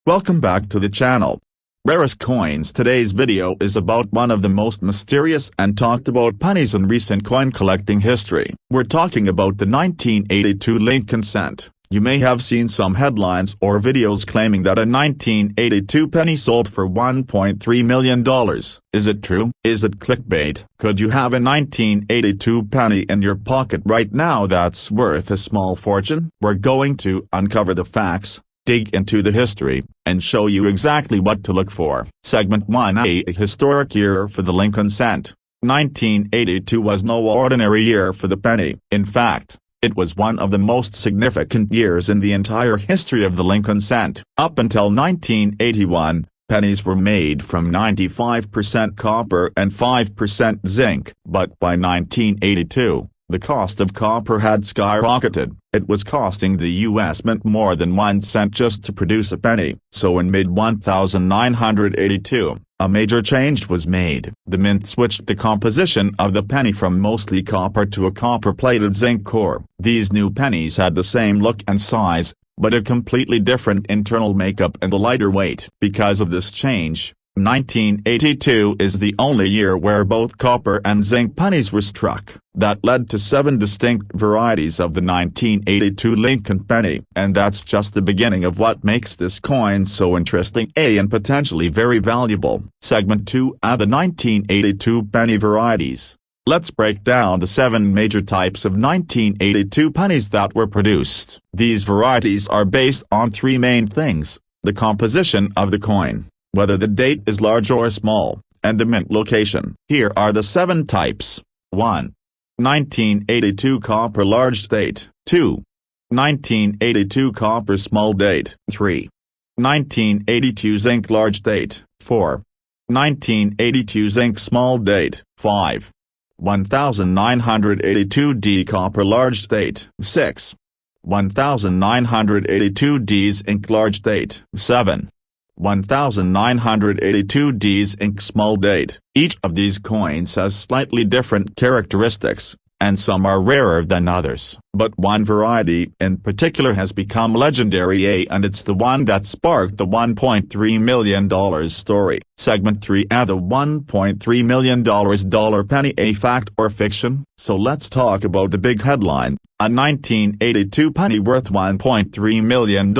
Welcome back to the channel. Rarest coins. Today's video is about one of the most mysterious and talked about pennies in recent coin collecting history. We're talking about the 1982 Lincoln cent. You may have seen some headlines or videos claiming that a 1982 penny sold for $1.3 million. Is it true? Is it clickbait? Could you have a 1982 penny in your pocket right now that's worth a small fortune? We're going to uncover the facts, dig into the history, and show you exactly what to look for. Segment 1: A historic year for the Lincoln cent. 1982 was no ordinary year for the penny. In fact, it was one of the most significant years in the entire history of the Lincoln cent. Up until 1981, pennies were made from 95% copper and 5% zinc. But by 1982, the cost of copper had skyrocketed. It was costing the U.S. Mint more than 1 cent just to produce a penny. So in mid-1982, a major change was made. The mint switched the composition of the penny from mostly copper to a copper-plated zinc core. These new pennies had the same look and size, but a completely different internal makeup and a lighter weight. Because of this change, 1982 is the only year where both copper and zinc pennies were struck. That led to 7 distinct varieties of the 1982 Lincoln penny. And that's just the beginning of what makes this coin so interesting and potentially very valuable. Segment 2: The 1982 penny varieties. Let's break down the 7 major types of 1982 pennies that were produced. These varieties are based on 3 main things: the composition of the coin, whether the date is large or small, and the mint location. Here are the 7 types. 1. 1982 copper large date. 2. 1982 copper small date. 3. 1982 zinc large date. 4. 1982 zinc small date. 5. 1982D copper large date. 6. 1982D zinc large date. 7. 1982D's ink small date. Each of these coins has slightly different characteristics, and some are rarer than others. But one variety in particular has become legendary, and it's the one that sparked the $1.3 million story. Segment 3: The $1.3 million penny. A fact or fiction? So let's talk about the big headline: a 1982 penny worth $1.3 million.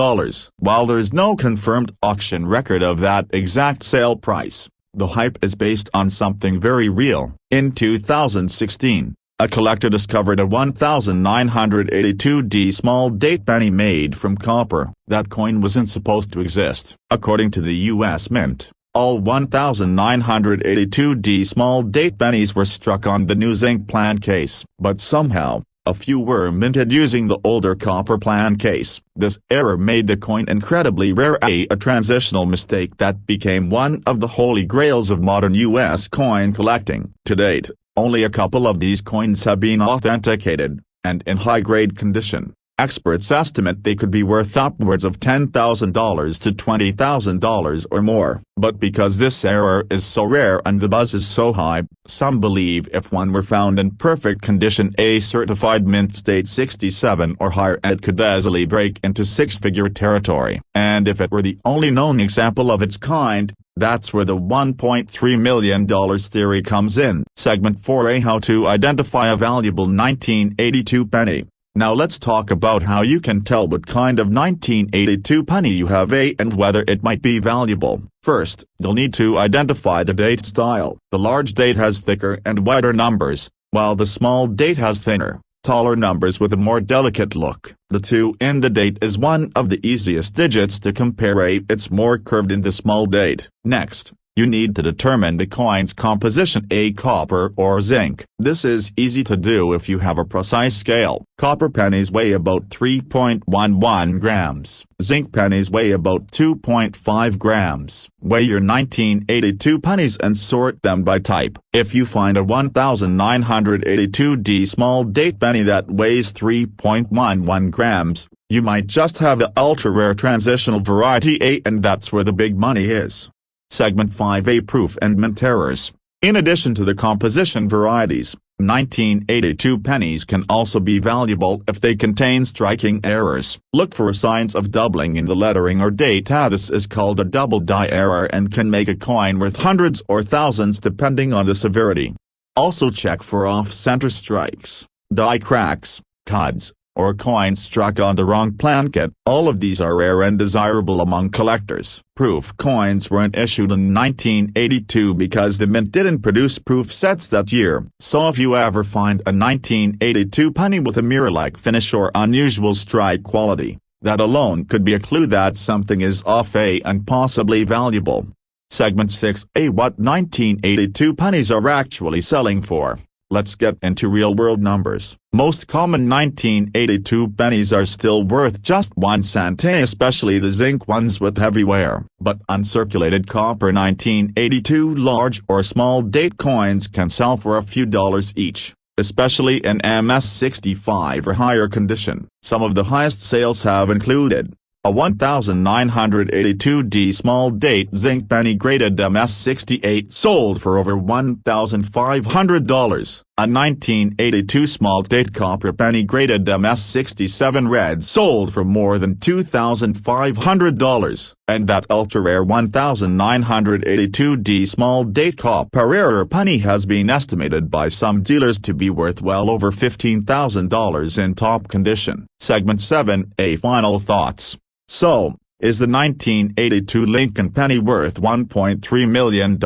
While there's no confirmed auction record of that exact sale price, the hype is based on something very real. In 2016, a collector discovered a 1982D small date penny made from copper. That coin wasn't supposed to exist. According to the U.S. Mint, all 1982D small date pennies were struck on the new zinc plan case. But somehow, a few were minted using the older copper plan case. This error made the coin incredibly rare, a transitional mistake that became one of the holy grails of modern U.S. coin collecting. To date, only a couple of these coins have been authenticated, and in high-grade condition. Experts estimate they could be worth upwards of $10,000 to $20,000 or more. But because this error is so rare and the buzz is so high, some believe if one were found in perfect condition, a certified mint state 67 or higher, it could easily break into 6-figure territory. And if it were the only known example of its kind, that's where the $1.3 million theory comes in. Segment 4: How to identify a valuable 1982 penny. Now let's talk about how you can tell what kind of 1982 penny you have and whether it might be valuable. First, you'll need to identify the date style. The large date has thicker and wider numbers, while the small date has thinner, taller numbers with a more delicate look. The 2 in the date is one of the easiest digits to compare. It's more curved in the small date. Next, you need to determine the coin's composition, copper or zinc. This is easy to do if you have a precise scale. Copper pennies weigh about 3.11 grams. Zinc pennies weigh about 2.5 grams. Weigh your 1982 pennies and sort them by type. If you find a 1982D small date penny that weighs 3.11 grams, you might just have the ultra-rare transitional variety, and that's where the big money is. Segment 5: Proof and mint errors. In addition to the composition varieties, 1982 pennies can also be valuable if they contain striking errors. Look for signs of doubling in the lettering or data. This is called a double die error and can make a coin worth hundreds or thousands depending on the severity. Also check for off-center strikes, die cracks, cuts, or coins struck on the wrong plankette. All of these are rare and desirable among collectors. Proof coins weren't issued in 1982 because the mint didn't produce proof sets that year. So if you ever find a 1982 penny with a mirror-like finish or unusual strike quality, that alone could be a clue that something is off and possibly valuable. Segment 6A: What 1982 pennies are actually selling for. Let's get into real-world numbers. Most common 1982 pennies are still worth just 1 cent, especially the zinc ones with heavy wear. But uncirculated copper 1982 large or small date coins can sell for a few dollars each, especially in MS65 or higher condition. Some of the highest sales have included a 1982D small date zinc penny graded MS68 sold for over $1,500, a 1982 small date copper penny graded MS67 red sold for more than $2,500, and that ultra-rare 1982D small date copper rare penny has been estimated by some dealers to be worth well over $15,000 in top condition. Segment 7A: Final thoughts. So, is the 1982 Lincoln penny worth $1.3 million?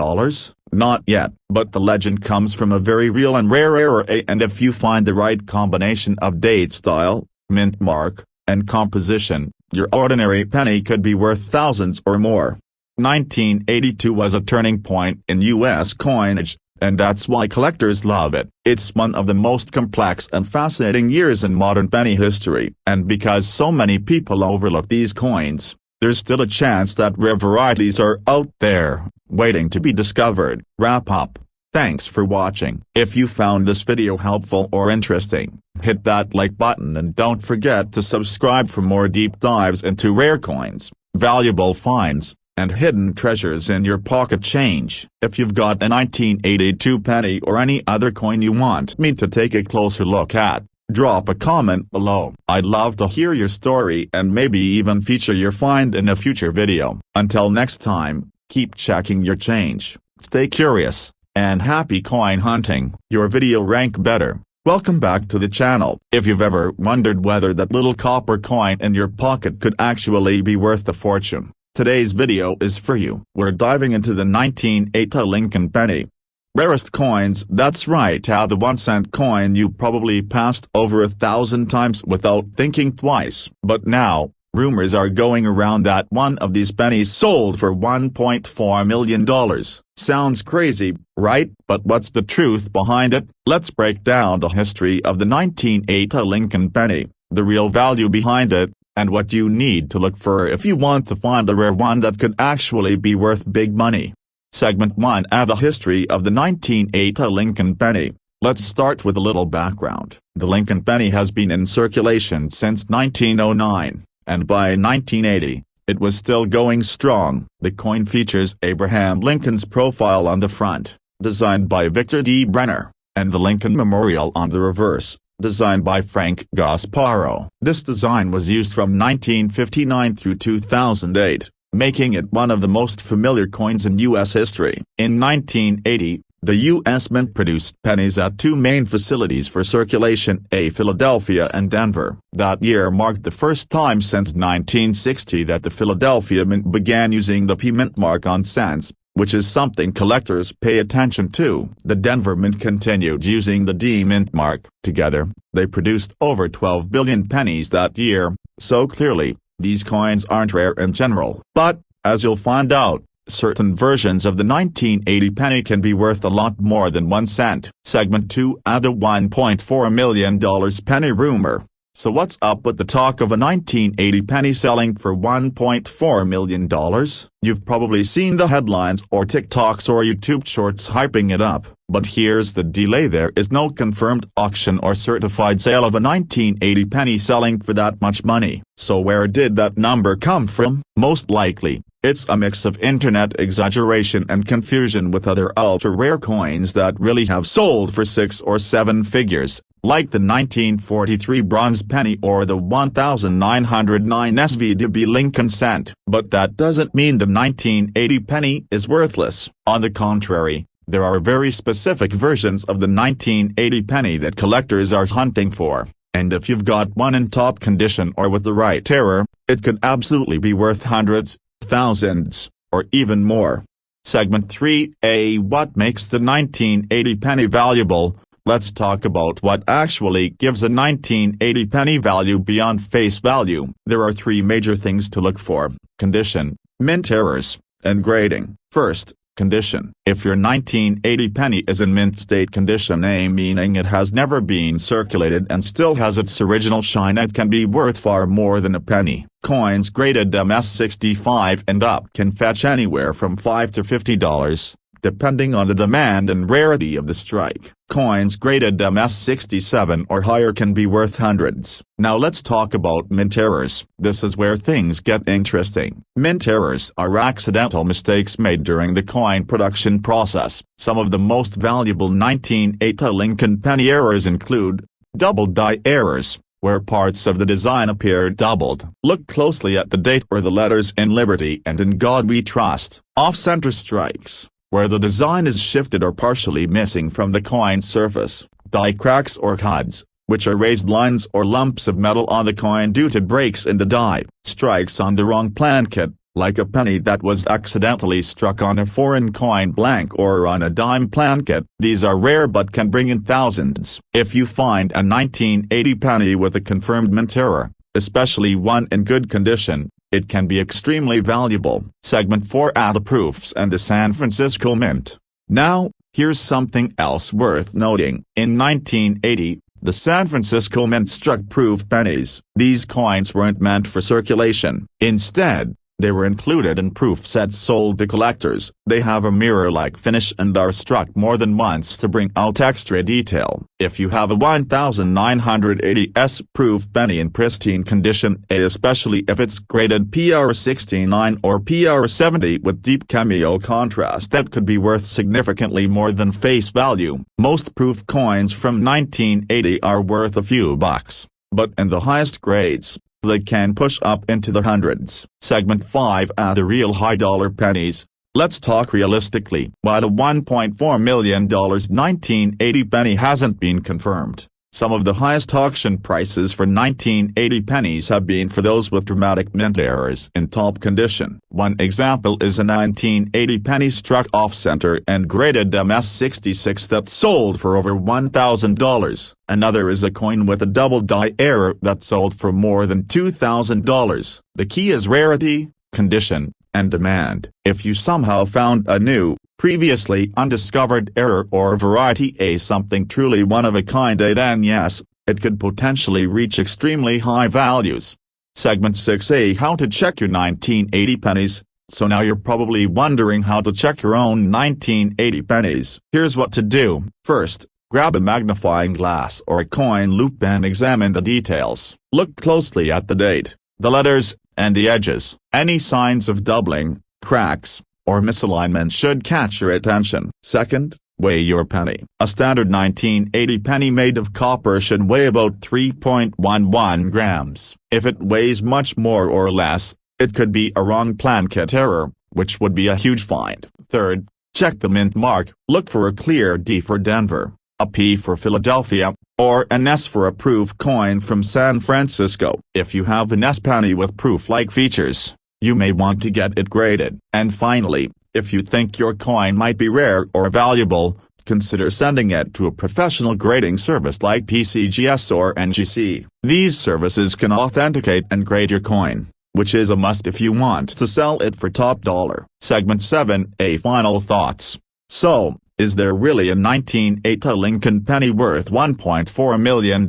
Not yet, but the legend comes from a very real and rare era, and if you find the right combination of date style, mint mark, and composition, your ordinary penny could be worth thousands or more. 1982 was a turning point in U.S. coinage, and that's why collectors love it. It's one of the most complex and fascinating years in modern penny history, and because so many people overlook these coins, there's still a chance that rare varieties are out there, waiting to be discovered. Wrap up. Thanks for watching. If you found this video helpful or interesting, hit that like button and don't forget to subscribe for more deep dives into rare coins, valuable finds, and hidden treasures in your pocket change. If you've got a 1982 penny or any other coin you want me to take a closer look at, drop a comment below. I'd love to hear your story and maybe even feature your find in a future video. Until next time, keep checking your change, stay curious, and happy coin hunting. Your video rank better. Welcome back to the channel. If you've ever wondered whether that little copper coin in your pocket could actually be worth a fortune, today's video is for you. We're diving into the 1980 Lincoln penny. Rarest coins. That's right, the 1 cent coin you probably passed over 1,000 times without thinking twice. But now, rumors are going around that one of these pennies sold for $1.4 million. Sounds crazy, right? But what's the truth behind it? Let's break down the history of the 1980 Lincoln penny, the real value behind it, and what you need to look for if you want to find a rare one that could actually be worth big money. Segment 1: The history of the 1980 Lincoln penny. Let's start with a little background. The Lincoln penny has been in circulation since 1909, and by 1980, it was still going strong. The coin features Abraham Lincoln's profile on the front, designed by Victor D. Brenner, and the Lincoln Memorial on the reverse, designed by Frank Gasparo. This design was used from 1959 through 2008, making it one of the most familiar coins in U.S. history. In 1980, the U.S. Mint produced pennies at two main facilities for circulation, Philadelphia and Denver. That year marked the first time since 1960 that the Philadelphia Mint began using the P Mint mark on cents, which is something collectors pay attention to. The Denver Mint continued using the D Mint mark. Together, they produced over 12 billion pennies that year, so clearly, these coins aren't rare in general. But, as you'll find out, certain versions of the 1980 penny can be worth a lot more than 1 cent. Segment 2: The $1.4 million penny rumor. So what's up with the talk of a 1980 penny selling for $1.4 million? You've probably seen the headlines or TikToks or YouTube shorts hyping it up, but here's the delay: there is no confirmed auction or certified sale of a 1980 penny selling for that much money. So where did that number come from? Most likely, It's a mix of internet exaggeration and confusion with other ultra-rare coins that really have sold for 6 or 7 figures, like the 1943 bronze penny or the 1909 SVDB Lincoln cent. But that doesn't mean the 1980 penny is worthless. On the contrary, there are very specific versions of the 1980 penny that collectors are hunting for, and if you've got one in top condition or with the right error, it could absolutely be worth hundreds, thousands, or even more. Segment 3A: What makes the 1980 penny valuable? Let's talk about what actually gives a 1980 penny value beyond face value. There are 3 major things to look for: condition, mint errors, and grading. First, condition. If your 1980 penny is in mint state condition, meaning it has never been circulated and still has its original shine, it can be worth far more than a penny. Coins graded MS65 and up can fetch anywhere from $5 to $50, depending on the demand and rarity of the strike. Coins graded MS67 or higher can be worth hundreds. Now let's talk about mint errors. This is where things get interesting. Mint errors are accidental mistakes made during the coin production process. Some of the most valuable 1980 Lincoln penny errors include double die errors, where parts of the design appear doubled. Look closely at the date or the letters "In Liberty" and "In God We Trust." Off-center strikes, where the design is shifted or partially missing from the coin surface. Die cracks or cuds, which are raised lines or lumps of metal on the coin due to breaks in the die. Strikes on the wrong plankette, like a penny that was accidentally struck on a foreign coin blank or on a dime plankette. These are rare but can bring in thousands. If you find a 1980 penny with a confirmed mint error, especially one in good condition, it can be extremely valuable. Segment 4A: The Proofs and the San Francisco Mint. Now, here's something else worth noting. In 1980, the San Francisco Mint struck proof pennies. These coins weren't meant for circulation. Instead, they were included in proof sets sold to collectors. They have a mirror-like finish and are struck more than once to bring out extra detail. If you have a 1980s proof penny in pristine condition, especially if it's graded PR69 or PR70 with deep cameo contrast, that could be worth significantly more than face value. Most proof coins from 1980 are worth a few bucks, but in the highest grades, they can push up into the hundreds. Segment 5A: The Real High Dollar Pennies. Let's talk realistically. While a $1.4 million 1980 penny hasn't been confirmed, some of the highest auction prices for 1980 pennies have been for those with dramatic mint errors in top condition. One example is a 1980 penny struck off-center and graded MS66 that sold for over $1,000. Another is a coin with a double die error that sold for more than $2,000. The key is rarity, condition, and demand. If you somehow found a new, previously undiscovered error or variety something truly one of a kind, then yes, it could potentially reach extremely high values. Segment 6A: How to check your 1980 pennies. So now you're probably wondering how to check your own 1980 pennies. Here's what to do. First, grab a magnifying glass or a coin loupe and examine the details. Look closely at the date, the letters, and the edges. Any signs of doubling, cracks, or misalignment should catch your attention. Second, weigh your penny. A standard 1980 penny made of copper should weigh about 3.11 grams. If it weighs much more or less, it could be a wrong plankette error, which would be a huge find. Third, check the mint mark. Look for a clear D for Denver, a P for Philadelphia, or an S for a proof coin from San Francisco. If you have an S penny with proof-like features, you may want to get it graded. And finally, if you think your coin might be rare or valuable, consider sending it to a professional grading service like PCGS or NGC. These services can authenticate and grade your coin, which is a must if you want to sell it for top dollar. Segment 7A: Final thoughts. So, is there really a 1980 Lincoln penny worth $1.4 million?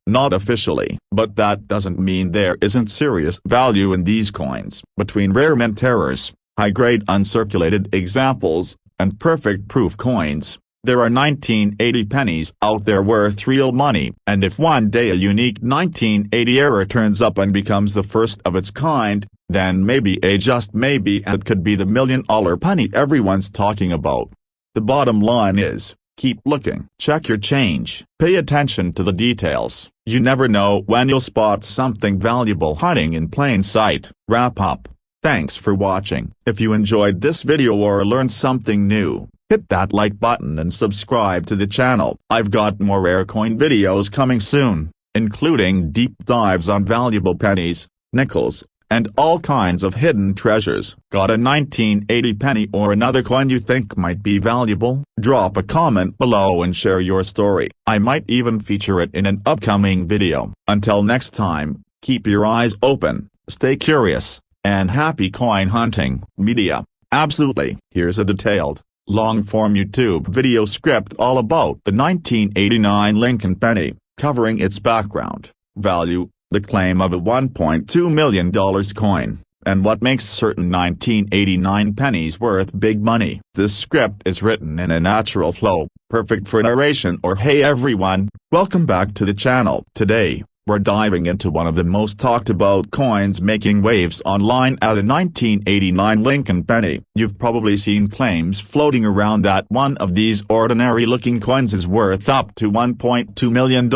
Not officially. But that doesn't mean there isn't serious value in these coins. Between rare mint errors, high-grade uncirculated examples, and perfect proof coins, there are 1980 pennies out there worth real money. And if one day a unique 1980 error turns up and becomes the first of its kind, then maybe just maybe it could be the $1,000,000 penny everyone's talking about. The bottom line is, keep looking. Check your change. Pay attention to the details. You never know when you'll spot something valuable hiding in plain sight. Wrap up. Thanks for watching. If you enjoyed this video or learned something new, hit that like button and subscribe to the channel. I've got more rare coin videos coming soon, including deep dives on valuable pennies, nickels, and all kinds of hidden treasures. Got a 1980 penny or another coin you think might be valuable? Drop a comment below and share your story. I might even feature it in an upcoming video. Until next time, keep your eyes open, stay curious, and happy coin hunting. Media. Absolutely. Here's a detailed, long-form YouTube video script all about the 1989 Lincoln penny, covering its background, value, the claim of a $1.2 million coin, and what makes certain 1989 pennies worth big money. This script is written in a natural flow, perfect for narration or hey everyone, welcome back to the channel. Today, we're diving into one of the most talked about coins making waves online as the 1989 Lincoln penny. You've probably seen claims floating around that one of these ordinary looking coins is worth up to $1.2 million.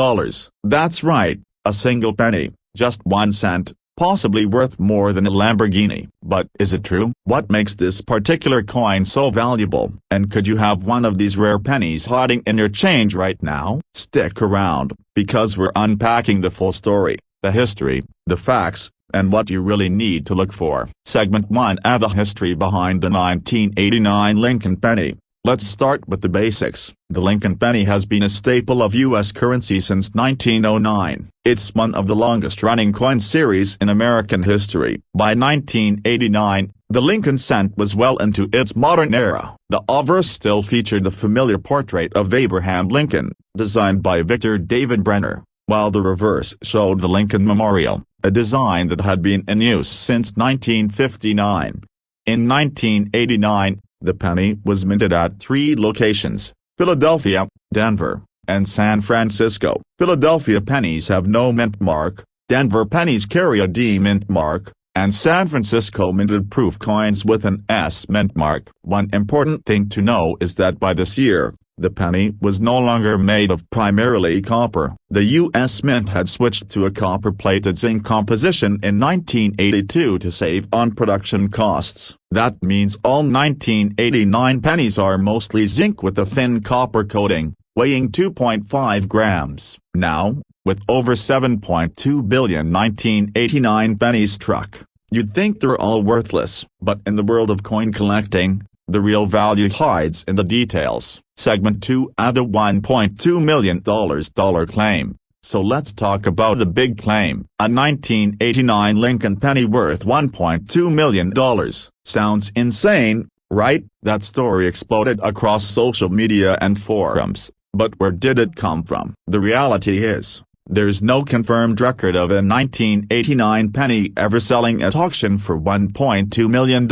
That's right, a single penny, just 1 cent, possibly worth more than a Lamborghini. But is it true? What makes this particular coin so valuable? And could you have one of these rare pennies hiding in your change right now? Stick around, because we're unpacking the full story, the history, the facts, and what you really need to look for. Segment 1: the history behind the 1989 Lincoln penny. Let's start with the basics. The Lincoln penny has been a staple of U.S. currency since 1909. It's one of the longest-running coin series in American history. By 1989, the Lincoln cent was well into its modern era. The obverse still featured the familiar portrait of Abraham Lincoln, designed by Victor David Brenner, while the reverse showed the Lincoln Memorial, a design that had been in use since 1959. In 1989, the penny was minted at 3 locations: Philadelphia, Denver, and San Francisco. Philadelphia pennies have no mint mark, Denver pennies carry a D mint mark, and San Francisco minted proof coins with an S mint mark. One important thing to know is that by this year, the penny was no longer made of primarily copper. The U.S. Mint had switched to a copper-plated zinc composition in 1982 to save on production costs. That means all 1989 pennies are mostly zinc with a thin copper coating, weighing 2.5 grams. Now, with over 7.2 billion 1989 pennies struck, you'd think they're all worthless. But in the world of coin collecting, the real value hides in the details. Segment 2: the $1.2 million claim. So let's talk about the big claim. A 1989 Lincoln penny worth $1.2 million. Sounds insane, right? That story exploded across social media and forums. But where did it come from? The reality is, there's no confirmed record of a 1989 penny ever selling at auction for $1.2 million.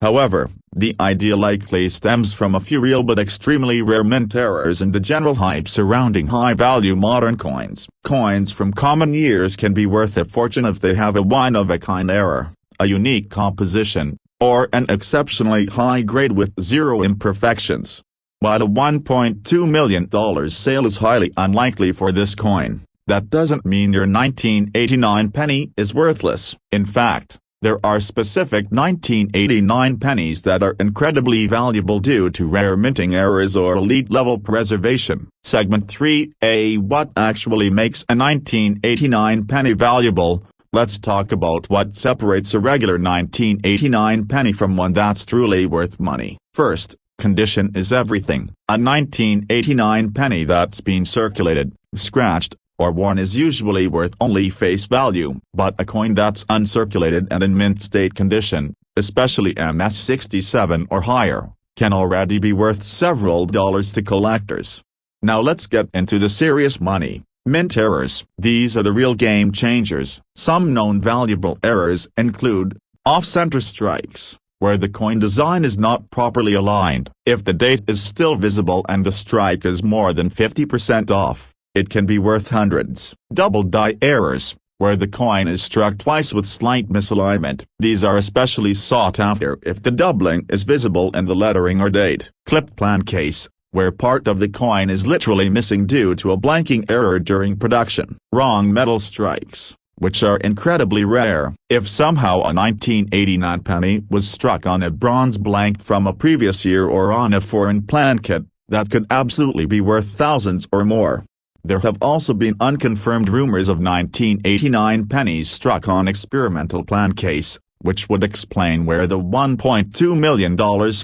However, the idea likely stems from a few real but extremely rare mint errors and the general hype surrounding high-value modern coins. Coins from common years can be worth a fortune if they have a one-of-a-kind error, a unique composition, or an exceptionally high grade with 0 imperfections. While a $1.2 million sale is highly unlikely for this coin, that doesn't mean your 1989 penny is worthless. In fact, there are specific 1989 pennies that are incredibly valuable due to rare minting errors or elite-level preservation. Segment 3: what actually makes a 1989 penny valuable? Let's talk about what separates a regular 1989 penny from one that's truly worth money. First, condition is everything. A 1989 penny that's been circulated, scratched, or worn is usually worth only face value. But a coin that's uncirculated and in mint state condition, especially MS67 or higher, can already be worth several dollars to collectors. Now let's get into the serious money. Mint errors. These are the real game changers. Some known valuable errors include off-center strikes, where the coin design is not properly aligned. If the date is still visible and the strike is more than 50% off, it can be worth hundreds. Double die errors, where the coin is struck twice with slight misalignment. These are especially sought after if the doubling is visible in the lettering or date. Clipped plan case, where part of the coin is literally missing due to a blanking error during production. Wrong metal strikes, which are incredibly rare. If somehow a 1989 penny was struck on a bronze blank from a previous year or on a foreign plan kit, that could absolutely be worth thousands or more. There have also been unconfirmed rumors of 1989 pennies struck on experimental plan case, which would explain where the $1.2 million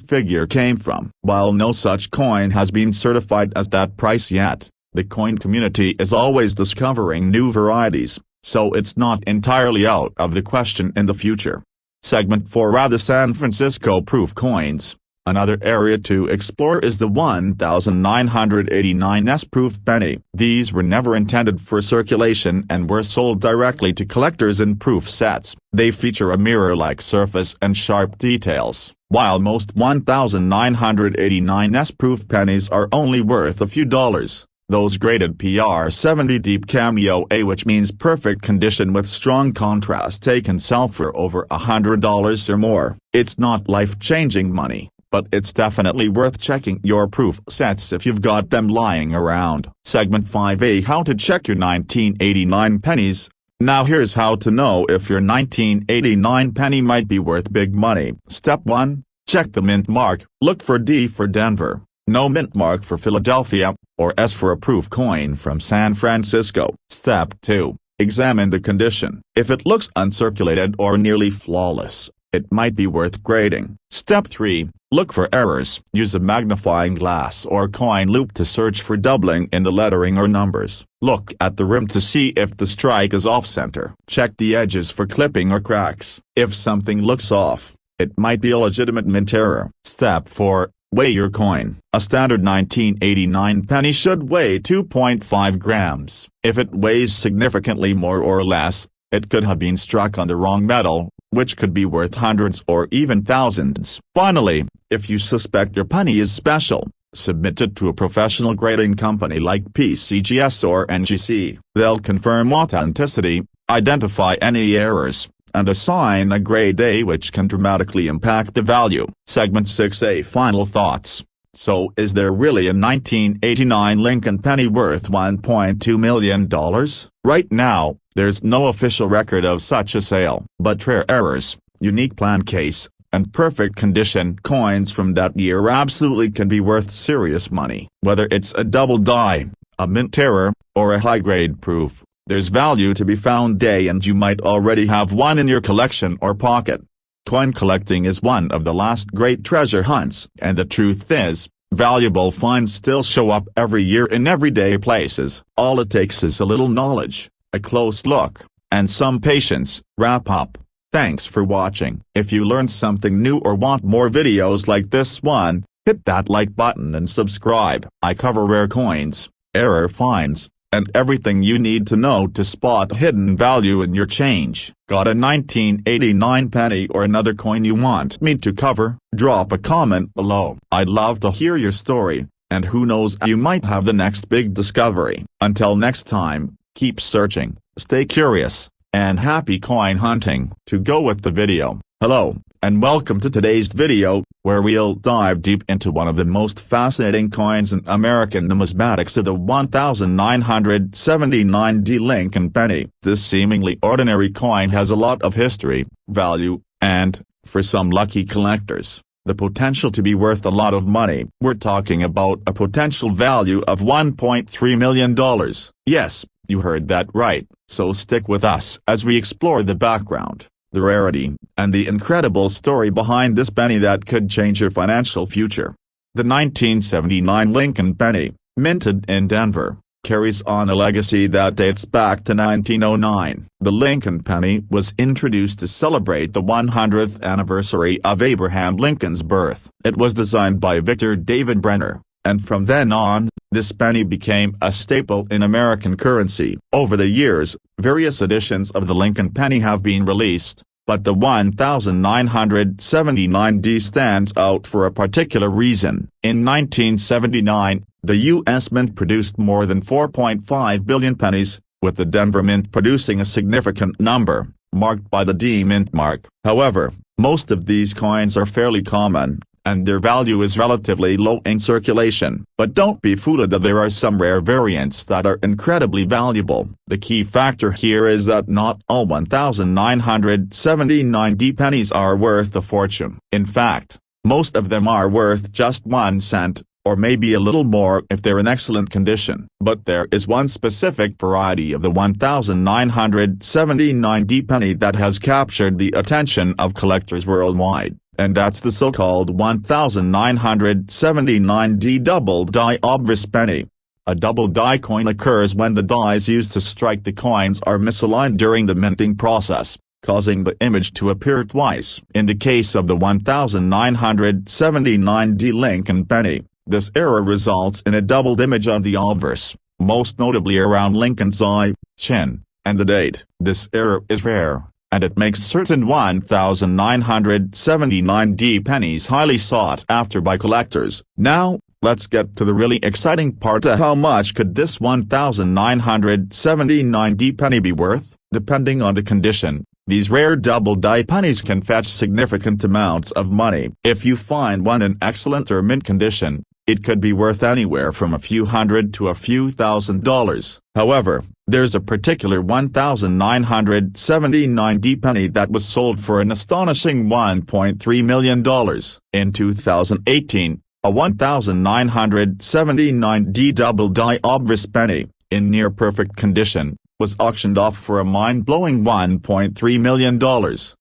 figure came from. While no such coin has been certified as that price yet, the coin community is always discovering new varieties, so it's not entirely out of the question in the future. Segment 4. The San Francisco proof coins. Another area to explore is the 1989 S-proof penny. These were never intended for circulation and were sold directly to collectors in proof sets. They feature a mirror-like surface and sharp details. While most 1989 S-proof pennies are only worth a few dollars, those graded PR 70 Deep Cameo A, which means perfect condition with strong contrast, can sell for over $100 or more. It's not life-changing money, but it's definitely worth checking your proof sets if you've got them lying around. Segment 5A. How to check your 1989 pennies. Now here's how to know if your 1989 penny might be worth big money. Step 1. Check the mint mark. Look for D for Denver, no mint mark for Philadelphia, or S for a proof coin from San Francisco. Step 2. Examine the condition. If it looks uncirculated or nearly flawless, it might be worth grading. Step 3. Look for errors. Use a magnifying glass or coin loop to search for doubling in the lettering or numbers. Look at the rim to see if the strike is off-center. Check the edges for clipping or cracks. If something looks off, it might be a legitimate mint error. Step 4. Weigh your coin. A standard 1989 penny should weigh 2.5 grams. If it weighs significantly more or less, it could have been struck on the wrong metal, which could be worth hundreds or even thousands. Finally, if you suspect your penny is special, submit it to a professional grading company like PCGS or NGC. They'll confirm authenticity, identify any errors, and assign a grade A, which can dramatically impact the value. Segment 6A. Final thoughts. So is there really a 1989 Lincoln penny worth $1.2 million? Right now, there's no official record of such a sale. But rare errors, unique plan case, and perfect condition coins from that year absolutely can be worth serious money. Whether it's a double die, a mint error, or a high-grade proof, there's value to be found today, and you might already have one in your collection or pocket. Coin collecting is one of the last great treasure hunts, and the truth is, valuable finds still show up every year in everyday places. All it takes is a little knowledge, a close look, and some patience. Wrap up. Thanks for watching. If you learned something new or want more videos like this one, hit that like button and subscribe. I cover rare coins, error finds, and everything you need to know to spot hidden value in your change. Got a 1989 penny or another coin you want me to cover? Drop a comment below. I'd love to hear your story, and who knows, you might have the next big discovery. Until next time, keep searching, stay curious, and happy coin hunting. To go with the video, hello, and welcome to today's video, where we'll dive deep into one of the most fascinating coins in American numismatics, of the 1979 D Lincoln penny. This seemingly ordinary coin has a lot of history, value, and, for some lucky collectors, the potential to be worth a lot of money. We're talking about a potential value of $1.3 million. Yes, you heard that right, so stick with us as we explore the background, the rarity, and the incredible story behind this penny that could change your financial future. The 1979 Lincoln penny, minted in Denver, carries on a legacy that dates back to 1909. The Lincoln penny was introduced to celebrate the 100th anniversary of Abraham Lincoln's birth. It was designed by Victor David Brenner, and from then on, this penny became a staple in American currency. Over the years, various editions of the Lincoln penny have been released, but the 1979 D stands out for a particular reason. In 1979, the U.S. Mint produced more than 4.5 billion pennies, with the Denver Mint producing a significant number, marked by the D Mint mark. However, most of these coins are fairly common, and their value is relatively low in circulation. But don't be fooled that there are some rare variants that are incredibly valuable. The key factor here is that not all 1,979 D pennies are worth a fortune. In fact, most of them are worth just 1 cent, or maybe a little more if they're in excellent condition. But there is one specific variety of the 1,979 D penny that has captured the attention of collectors worldwide, and that's the so-called 1,979 D double die obverse penny. A double die coin occurs when the dies used to strike the coins are misaligned during the minting process, causing the image to appear twice. In the case of the 1,979 D Lincoln penny, this error results in a doubled image on the obverse, most notably around Lincoln's eye, chin, and the date. This error is rare, and it makes certain 1,979 D pennies highly sought after by collectors. Now, let's get to the really exciting part. How much could this 1,979 D penny be worth? Depending on the condition, these rare double die pennies can fetch significant amounts of money. If you find one in excellent or mint condition, it could be worth anywhere from a few hundred to a few $1,000s. However, there's a particular 1,979 D penny that was sold for an astonishing $1.3 million. In 2018, a 1,979 D double die obverse penny, in near-perfect condition, was auctioned off for a mind-blowing $1.3 million.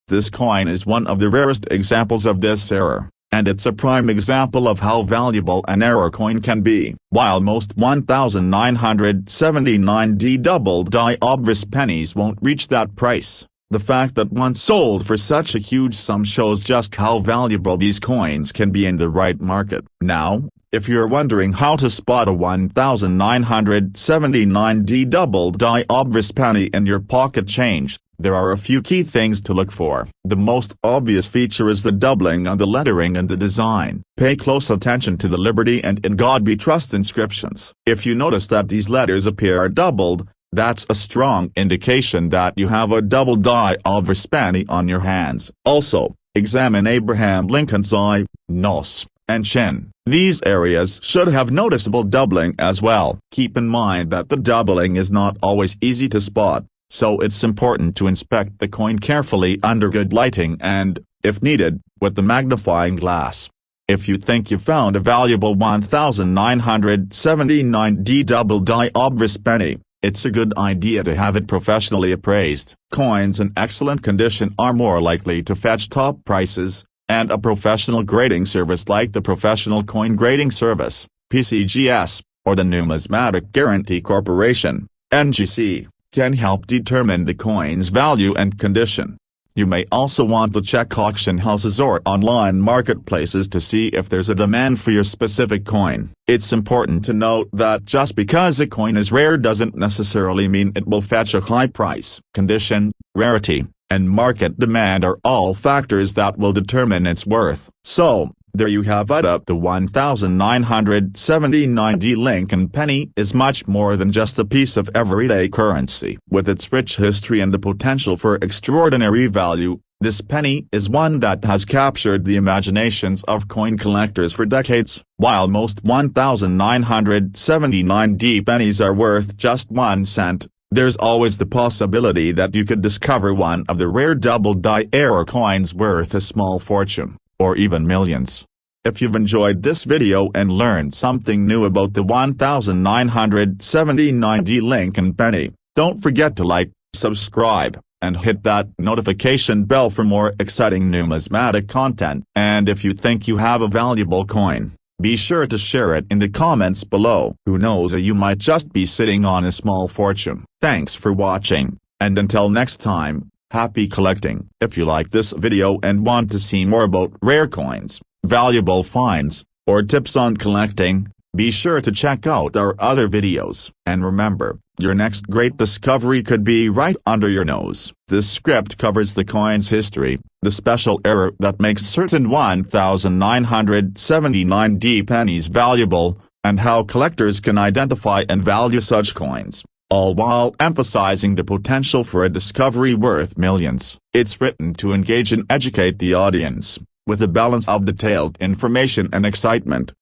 This coin is one of the rarest examples of this error, and it's a prime example of how valuable an error coin can be. While most 1,979 D double die obverse pennies won't reach that price, the fact that one sold for such a huge sum shows just how valuable these coins can be in the right market. Now, if you're wondering how to spot a 1,979 D double die obverse penny in your pocket change, there are a few key things to look for. The most obvious feature is the doubling on the lettering and the design. Pay close attention to the Liberty and In God We Trust inscriptions. If you notice that these letters appear doubled, that's a strong indication that you have a double die obverse penny on your hands. Also, examine Abraham Lincoln's eye, nose, and chin. These areas should have noticeable doubling as well. Keep in mind that the doubling is not always easy to spot, so it's important to inspect the coin carefully under good lighting and, if needed, with the magnifying glass. If you think you found a valuable 1,979 D double die obverse penny, it's a good idea to have it professionally appraised. Coins in excellent condition are more likely to fetch top prices, and a professional grading service like the Professional Coin Grading Service, PCGS, or the Numismatic Guarantee Corporation, NGC, can help determine the coin's value and condition. You may also want to check auction houses or online marketplaces to see if there's a demand for your specific coin. It's important to note that just because a coin is rare doesn't necessarily mean it will fetch a high price. Condition, rarity, and market demand are all factors that will determine its worth. So, there you have it. The 1,979 D Lincoln penny is much more than just a piece of everyday currency. With its rich history and the potential for extraordinary value, this penny is one that has captured the imaginations of coin collectors for decades. While most 1,979 D pennies are worth just 1 cent, there's always the possibility that you could discover one of the rare double die error coins worth a small fortune, or even millions. If you've enjoyed this video and learned something new about the 1,979 D Lincoln penny, don't forget to like, subscribe, and hit that notification bell for more exciting numismatic content. And if you think you have a valuable coin, be sure to share it in the comments below. Who knows, you might just be sitting on a small fortune. Thanks for watching, and until next time, happy collecting. If you like this video and want to see more about rare coins, valuable finds, or tips on collecting, be sure to check out our other videos. And remember, your next great discovery could be right under your nose. This script covers the coin's history, the special error that makes certain 1,979 D pennies valuable, and how collectors can identify and value such coins. all while emphasizing the potential for a discovery worth millions. It's written to engage and educate the audience, with a balance of detailed information and excitement.